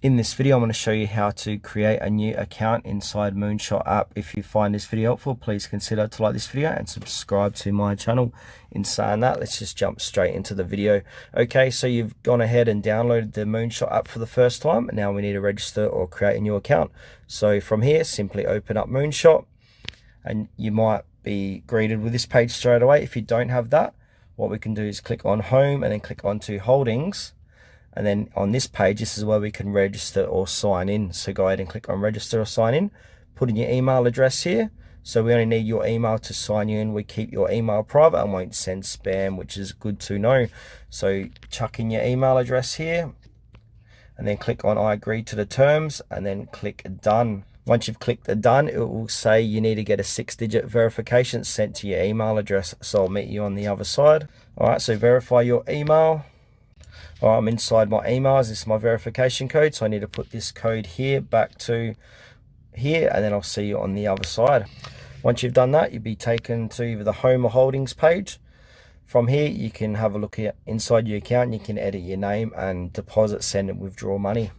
In this video, I'm going to show you how to create a new account inside Moonshot app. If you find this video helpful, please consider to like this video and subscribe to my channel. In saying that, let's just jump straight into the video. Okay, so you've gone ahead and downloaded the Moonshot app for the first time. Now we need to register or create a new account. So from here, simply open up Moonshot and you might be greeted with this page straight away. If you don't have that, what we can do is click on Home and then click onto Holdings. And then on this page, this is where we can register or sign in. So go ahead and click on register or sign in. Put in your email address here. So we only need your email to sign you in. We keep your email private and won't send spam, which is good to know. So chuck in your email address here and then click on I agree to the terms and then click done. Once you've clicked the done, it will say you need to get a 6-digit verification sent to your email address. So I'll meet you on the other side. All right, so verify your email. All right, I'm inside my emails. This is my verification code. So I need to put this code here back to here, and then I'll see you on the other side. Once you've done that, you'll be taken to either the home or holdings page. From here, you can have a look at inside your account. You can edit your name and deposit, send and withdraw money.